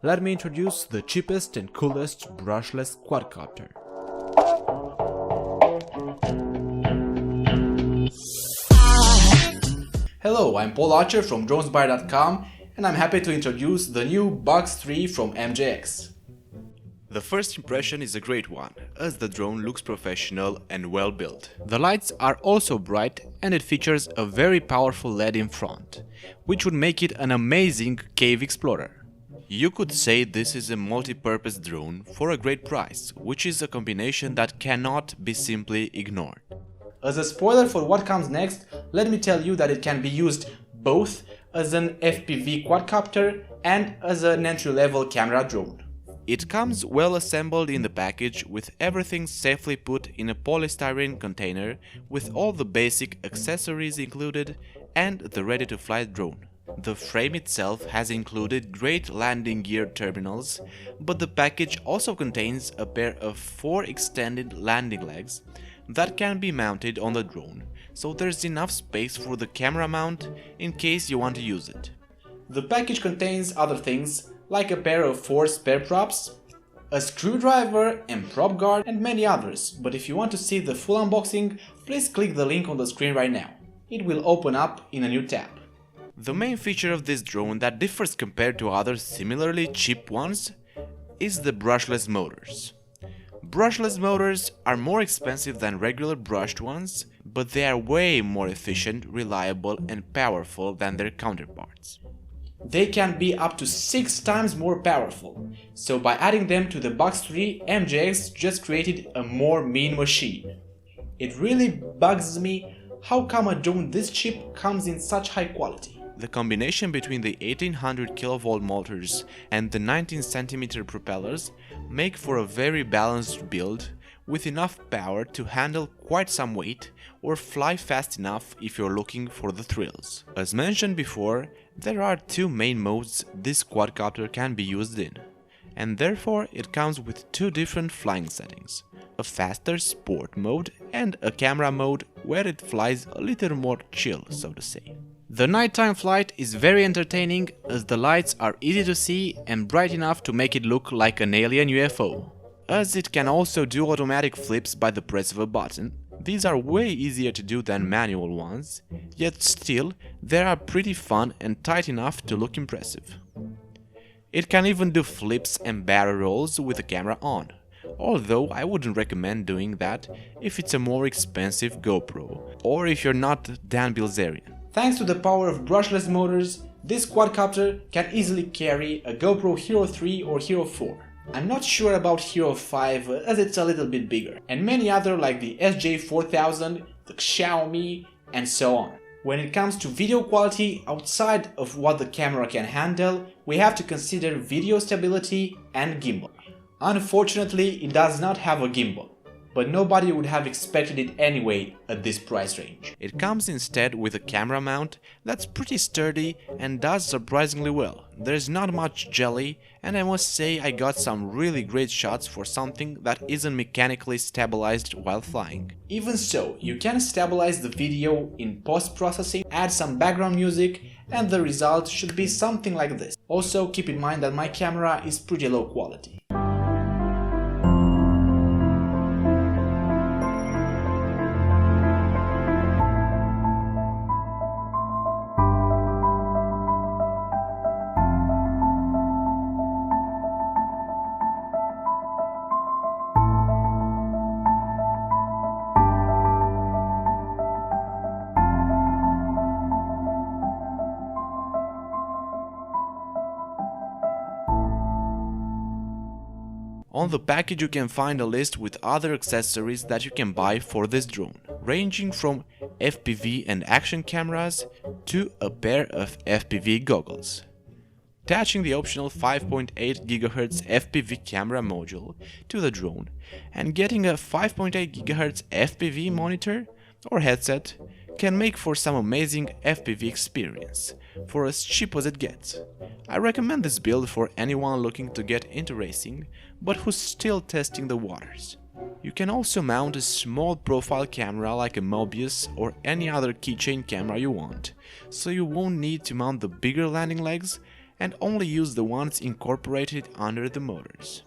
let me introduce the cheapest and coolest brushless quadcopter. Hello, I'm Paul Archer from dronesbuyer.com and I'm happy to introduce the new Bugs 3 from MJX. The first impression is a great one, as the drone looks professional and well built. The lights are also bright and it features a very powerful LED in front, which would make it an amazing cave explorer. You could say this is a multi-purpose drone for a great price, which is a combination that cannot be simply ignored. As a spoiler for what comes next, let me tell you that it can be used both as an FPV quadcopter and as an entry-level camera drone. It comes well assembled in the package with everything safely put in a polystyrene container with all the basic accessories included and the ready-to-fly drone. The frame itself has included great landing gear terminals, but the package also contains a pair of 4 extended landing legs that can be mounted on the drone, so there's enough space for the camera mount in case you want to use it. The package contains other things like a pair of 4 spare props, a screwdriver and prop guard and many others, but if you want to see the full unboxing, please click the link on the screen right now. It will open up in a new tab. The main feature of this drone that differs compared to other similarly cheap ones is the brushless motors. Brushless motors are more expensive than regular brushed ones, but they are way more efficient, reliable and powerful than their counterparts. They can be up to 6 times more powerful, so by adding them to the Bugs 3, MJX just created a more mean machine. It really bugs me how come a drone this cheap comes in such high quality. The combination between the 1800 kV motors and the 19 cm propellers make for a very balanced build with enough power to handle quite some weight or fly fast enough if you're looking for the thrills. As mentioned before, there are 2 main modes this quadcopter can be used in, and therefore it comes with 2 different flying settings, a faster sport mode and a camera mode where it flies a little more chill, so to say. The nighttime flight is very entertaining as the lights are easy to see and bright enough to make it look like an alien UFO. As it can also do automatic flips by the press of a button, these are way easier to do than manual ones, yet still they are pretty fun and tight enough to look impressive. It can even do flips and barrel rolls with the camera on, although I wouldn't recommend doing that if it's a more expensive GoPro or if you're not Dan Bilzerian. Thanks to the power of brushless motors, this quadcopter can easily carry a GoPro Hero 3 or Hero 4. I'm not sure about Hero 5 as it's a little bit bigger, and many other like the SJ4000, the Xiaomi, and so on. When it comes to video quality outside of what the camera can handle, we have to consider video stability and gimbal. Unfortunately, it does not have a gimbal, but nobody would have expected it anyway at this price range. It comes instead with a camera mount that's pretty sturdy and does surprisingly well. There's not much jelly, and I must say I got some really great shots for something that isn't mechanically stabilized while flying. Even so, you can stabilize the video in post-processing, add some background music, and the result should be something like this. Also, keep in mind that my camera is pretty low quality. On the package you can find a list with other accessories that you can buy for this drone, ranging from FPV and action cameras to a pair of FPV goggles. Attaching the optional 5.8 GHz FPV camera module to the drone and getting a 5.8 GHz FPV monitor or headset can make for some amazing FPV experience, for as cheap as it gets. I recommend this build for anyone looking to get into racing, but who's still testing the waters. You can also mount a small profile camera like a Mobius or any other keychain camera you want, so you won't need to mount the bigger landing legs and only use the ones incorporated under the motors.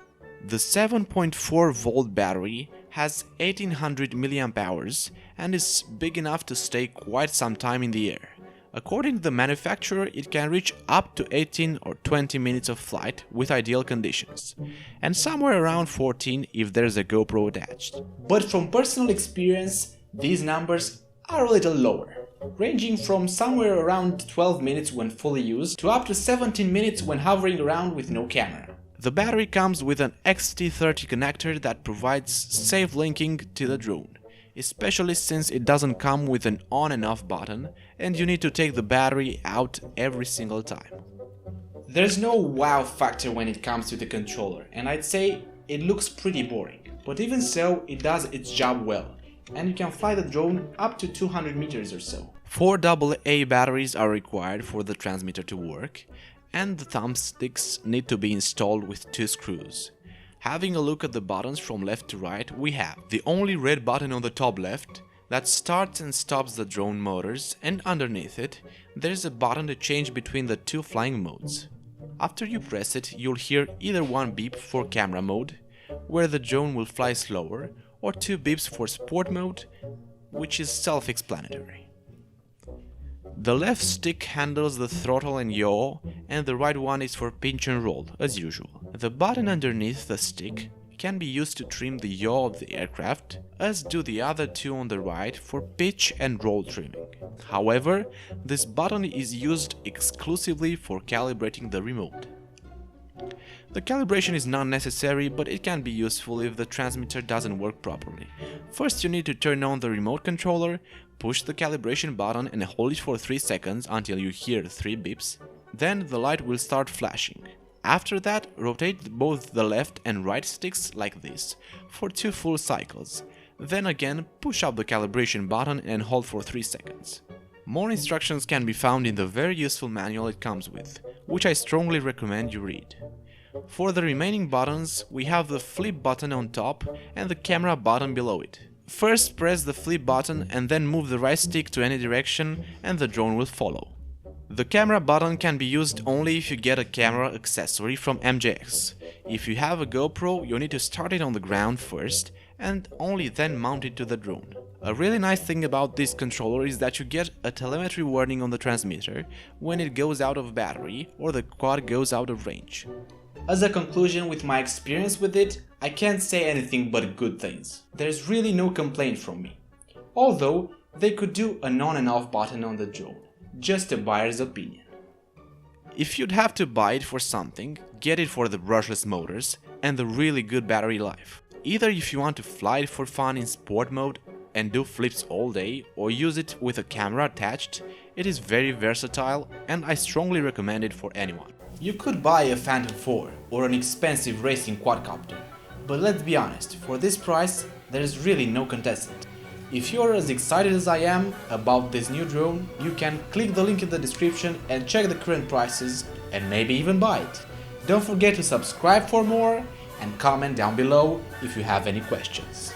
The 7.4 volt battery has 1800 mAh and is big enough to stay quite some time in the air. According to the manufacturer, it can reach up to 18 or 20 minutes of flight with ideal conditions, and somewhere around 14 if there's a GoPro attached. But from personal experience, these numbers are a little lower, ranging from somewhere around 12 minutes when fully used to up to 17 minutes when hovering around with no camera. The battery comes with an XT30 connector that provides safe linking to the drone, especially since it doesn't come with an on and off button and you need to take the battery out every single time. There's no wow factor when it comes to the controller, and I'd say it looks pretty boring, but even so it does its job well, and you can fly the drone up to 200 meters or so. 4 AA batteries are required for the transmitter to work, and the thumbsticks need to be installed with 2 screws. Having a look at the buttons from left to right, we have the only red button on the top left that starts and stops the drone motors, and underneath it there's a button to change between the 2 flying modes. After you press it, you'll hear either one beep for camera mode, where the drone will fly slower, or 2 beeps for sport mode, which is self-explanatory. The left stick handles the throttle and yaw, and the right one is for pinch and roll, as usual. The button underneath the stick can be used to trim the yaw of the aircraft, as do the other 2 on the right for pitch and roll trimming. However, this button is used exclusively for calibrating the remote. The calibration is not necessary, but it can be useful if the transmitter doesn't work properly. First you need to turn on the remote controller, push the calibration button and hold it for 3 seconds until you hear 3 beeps, then the light will start flashing. After that, rotate both the left and right sticks like this for 2 full cycles, then again push up the calibration button and hold for 3 seconds. More instructions can be found in the very useful manual it comes with, which I strongly recommend you read. For the remaining buttons, we have the flip button on top and the camera button below it. First press the flip button and then move the right stick to any direction and the drone will follow. The camera button can be used only if you get a camera accessory from MJX. If you have a GoPro, you need to start it on the ground first and only then mount it to the drone. A really nice thing about this controller is that you get a telemetry warning on the transmitter when it goes out of battery or the quad goes out of range. As a conclusion, with my experience with it, I can't say anything but good things. There's really no complaint from me. Although, they could do an on and off button on the drone. Just a buyer's opinion. If you'd have to buy it for something, get it for the brushless motors and the really good battery life. Either if you want to fly it for fun in sport mode and do flips all day, or use it with a camera attached, it is very versatile and I strongly recommend it for anyone. You could buy a Phantom 4 or an expensive racing quadcopter, but let's be honest, for this price there is really no contestant. If you're as excited as I am about this new drone, you can click the link in the description and check the current prices and maybe even buy it. Don't forget to subscribe for more and comment down below if you have any questions.